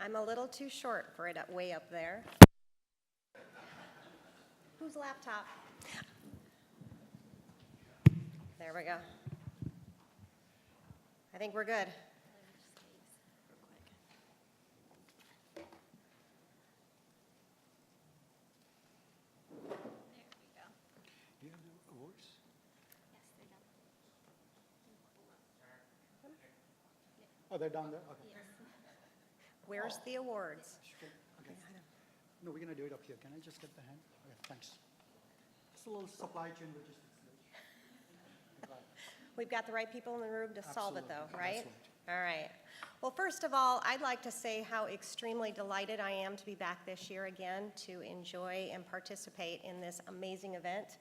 I'm a little too short for it way up there. Whose laptop? There we go. I think we're good. Oh, they're down there? Okay. Yes. Where's the awards? Okay. No, we're going to do it up here. Can I just get the hand? Okay, thanks. It's a little supply chain logistics. We've got the right people in the room to solve it, though, right? That's right. All right. Well, first of all, I'd like to say how extremely delighted I am to be back this year again to enjoy and participate in this amazing event.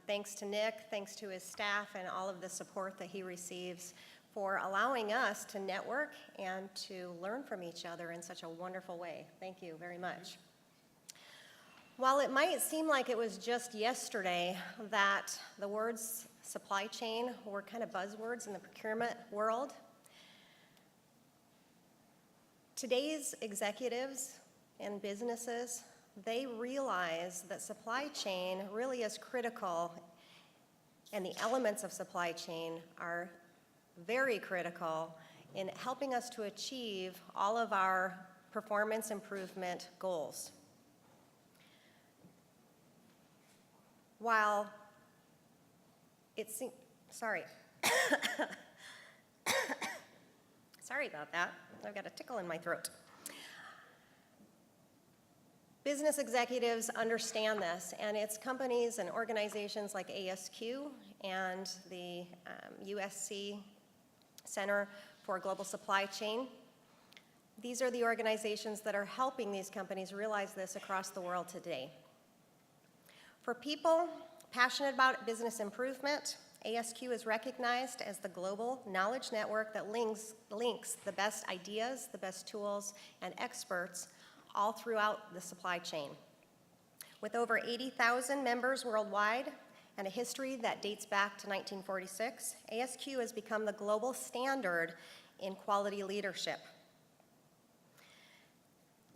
Thanks to Nick, thanks to his staff, and all of the support that he receives for allowing us to network and to learn from each other in such a wonderful way. Thank you very much. While it might seem like it was just yesterday that the words supply chain were kind of buzzwords in the procurement world, today's executives and businesses, they realize that supply chain really is critical, and the elements of supply chain are very critical in helping us to achieve all of our performance improvement goals. While it seems, sorry. Sorry about that. I've got a tickle in my throat. Business executives understand this, and it's companies and organizations like ASQ and the USC Center for Global Supply Chain. These are the organizations that are helping these companies realize this across the world today. For people passionate about business improvement, ASQ is recognized as the global knowledge network that links the best ideas, the best tools, and experts all throughout the supply chain. With over 80,000 members worldwide and a history that dates back to 1946, ASQ has become the global standard in quality leadership.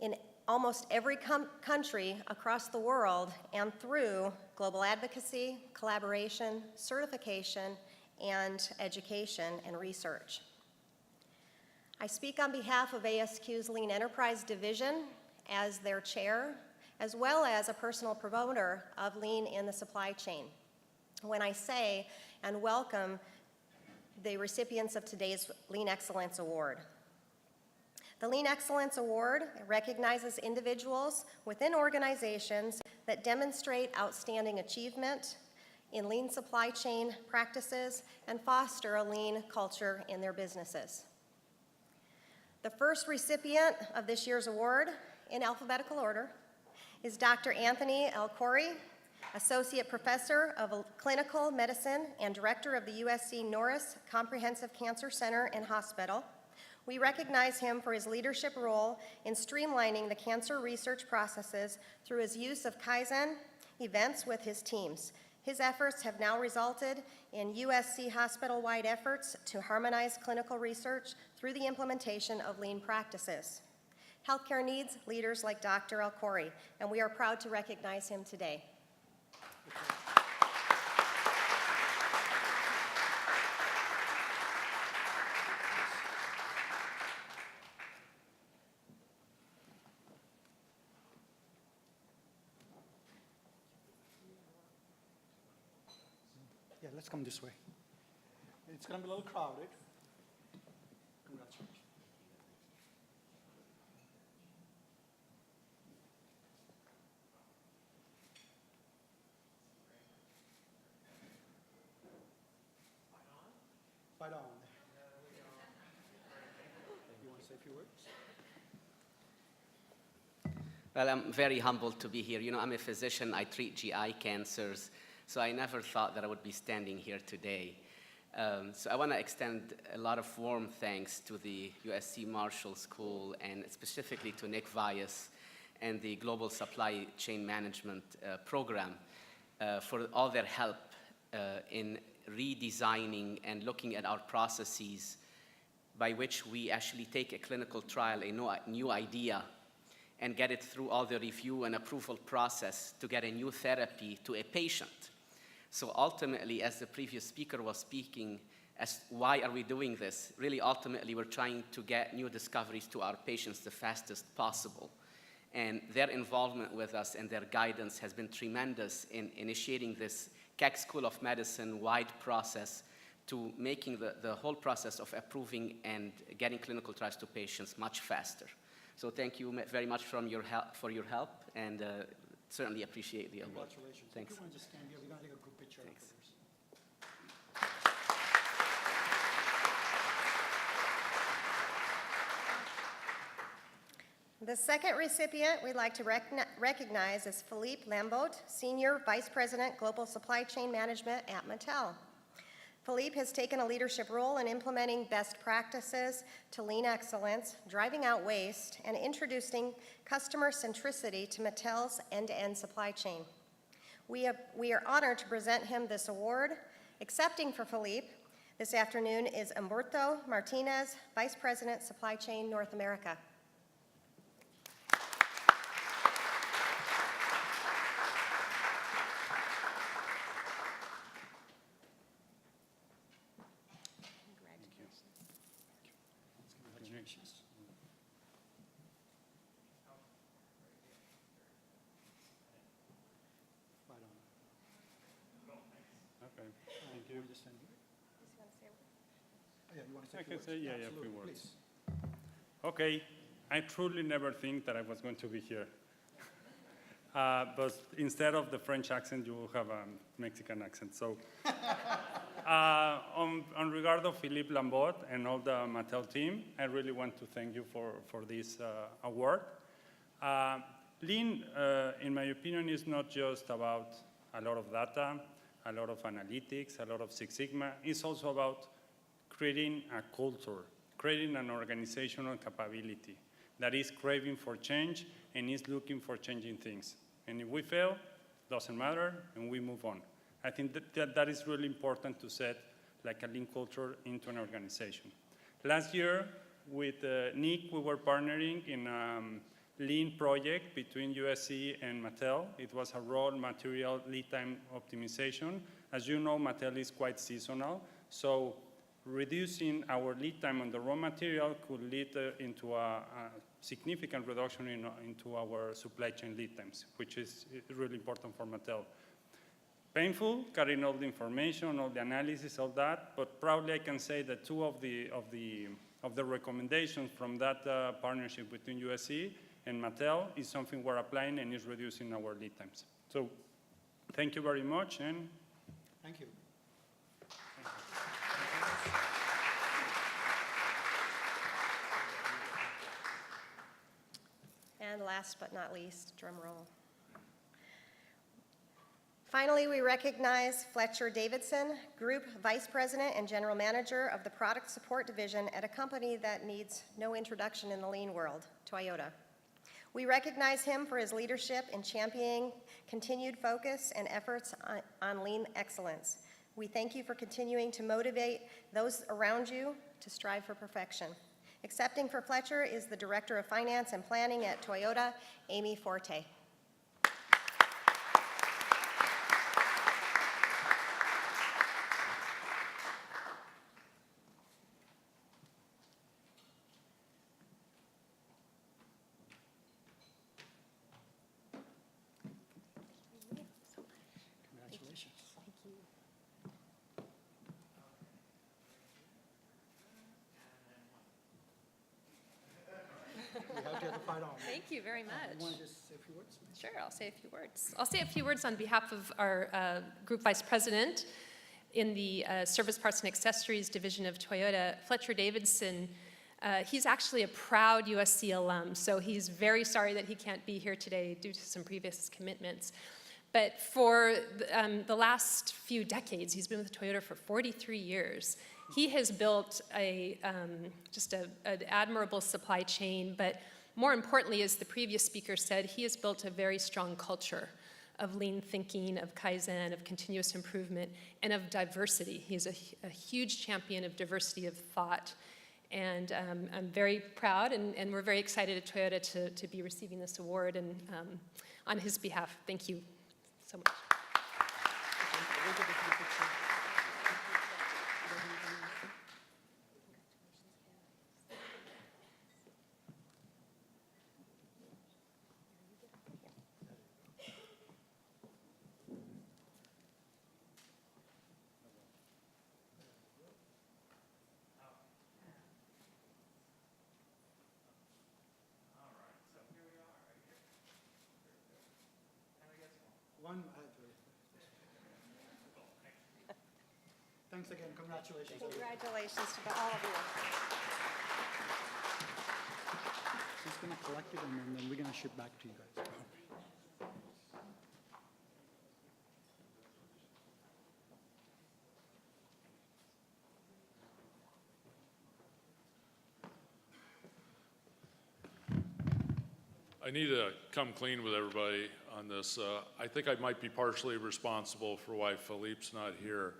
In almost every country across the world and through global advocacy, collaboration, certification, and education and research. I speak on behalf of ASQ's Lean Enterprise Division as their chair, as well as a personal promoter of Lean in the supply chain, when I say and welcome the recipients of today's Lean Excellence Award. The Lean Excellence Award recognizes individuals within organizations that demonstrate outstanding achievement in lean supply chain practices and foster a lean culture in their businesses. The first recipient of this year's award, in alphabetical order, is Dr. Anthony El-Khoury, Associate Professor of Clinical Medicine and Director of the USC Norris Comprehensive Cancer Center and Hospital. We recognize him for his leadership role in streamlining the cancer research processes through his use of Kaizen events with his teams. His efforts have now resulted in USC hospital-wide efforts to harmonize clinical research through the implementation of lean practices. Healthcare needs leaders like Dr. El-Khoury, and we are proud to recognize him today. Yeah, let's come this way. It's going to be a little crowded. Congratulations. Right on. You want to say a few words? Well, I'm very humbled to be here. You know, I'm a physician. I treat GI cancers, so I never thought that I would be standing here today. So I want to extend a lot of warm thanks to the USC Marshall School and specifically to Nick Vyas and the Global Supply Chain Management Program for all their help in redesigning and looking at our processes by which we actually take a clinical trial, a new idea, and get it through all the review and approval process to get a new therapy to a patient. So ultimately, as the previous speaker was speaking, as why are we doing this? Really, ultimately, we're trying to get new discoveries to our patients the fastest possible. And their involvement with us and their guidance has been tremendous in initiating this Keck School of Medicine-wide process to making the whole process of approving and getting clinical trials to patients much faster. So thank you very much for your help, and certainly appreciate the award. Congratulations. Thanks. Everyone just stand here. We're going to take a group picture Thanks. afterwards. The second recipient we'd like to recognize is Philippe Lambote, Senior Vice President, Global Supply Chain Management at Mattel. Philippe has taken a leadership role in implementing best practices to lean excellence, driving out waste, and introducing customer centricity to Mattel's end-to-end supply chain. We are honored to present him this award. Accepting for Philippe this afternoon is Humberto Martinez, Vice President, Supply Chain North America. Congratulations. Right on. Okay, thank you. Want to just stand here? Oh, yeah, you want to say I a few can words? say, yeah, a few Absolutely, words. please. Okay, I truly never think that I was going to be here. But instead of the French accent, you will have a Mexican accent. So, on regard of Philippe Lambote and all the Mattel team, I really want to thank you for this award. Lean, in my opinion, is not just about a lot of data, a lot of analytics, a lot of Six Sigma. It's also about creating a culture, creating an organizational capability that is craving for change and is looking for changing things. And if we fail, doesn't matter, and we move on. I think that is really important to set like a lean culture into an organization. Last year, with Nick, we were partnering in a lean project between USC and Mattel. It was a raw material lead time optimization. As you know, Mattel is quite seasonal, so reducing our lead time on the raw material could lead into a significant reduction into our supply chain lead times, which is really important for Mattel. Painful, carrying all the information, all the analysis, all that, but proudly I can say that two of the recommendations from that partnership between USC and Mattel is something we're applying and is reducing our lead times. So thank you very much, and Thank you. And last but not least, drum roll. Finally, we recognize Fletcher Davidson, Group Vice President and General Manager of the Product Support Division at a company that needs no introduction in the lean world, Toyota. We recognize him for his leadership in championing continued focus and efforts on lean excellence. We thank you for continuing to motivate those around you to strive for perfection. Accepting for Fletcher is the Director of Finance and Planning at Toyota, Amy Forte. Congratulations. We have to have the fight on. Thank you very You much. want to just say a few words? Sure, I'll say a few words. I'll say a few words on behalf of our Group Vice President in the Service Parts and Accessories Division of Toyota, Fletcher Davidson. He's actually a proud USC alum, so he's very sorry that he can't be here today due to some previous commitments. But for the last few decades, he's been with Toyota for 43 years. He has built just an admirable supply chain, but more importantly, as the previous speaker said, he has built a very strong culture of lean thinking, of Kaizen, of continuous improvement, and of diversity. He's a huge champion of diversity of thought. And I'm very proud, and we're very excited at Toyota to be receiving this award, and on his behalf, thank you so much. One, thanks again, congratulations. Congratulations to all of you. She's gonna collect it and then we're gonna ship back to you guys. I need to come clean with everybody on this. I think I might be partially responsible for why Philippe's not here.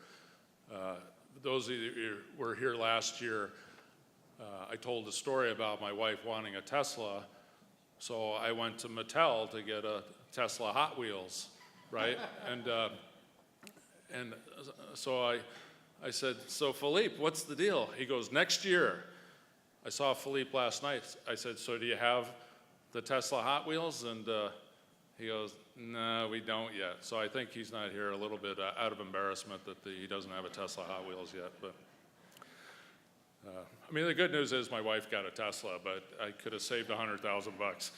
Those of you who were here last year, I told a story about my wife wanting a Tesla, so I went to Mattel to get a Tesla Hot Wheels, right? and so I said, so Philippe, what's the deal? He goes, next year. I saw Philippe last night. I said, so do you have the Tesla Hot Wheels? And he goes, no, we don't yet. So I think he's not here, a little bit out of embarrassment that he doesn't have a Tesla Hot Wheels yet. But I mean, the good news is my wife got a Tesla, but I could have saved $100,000.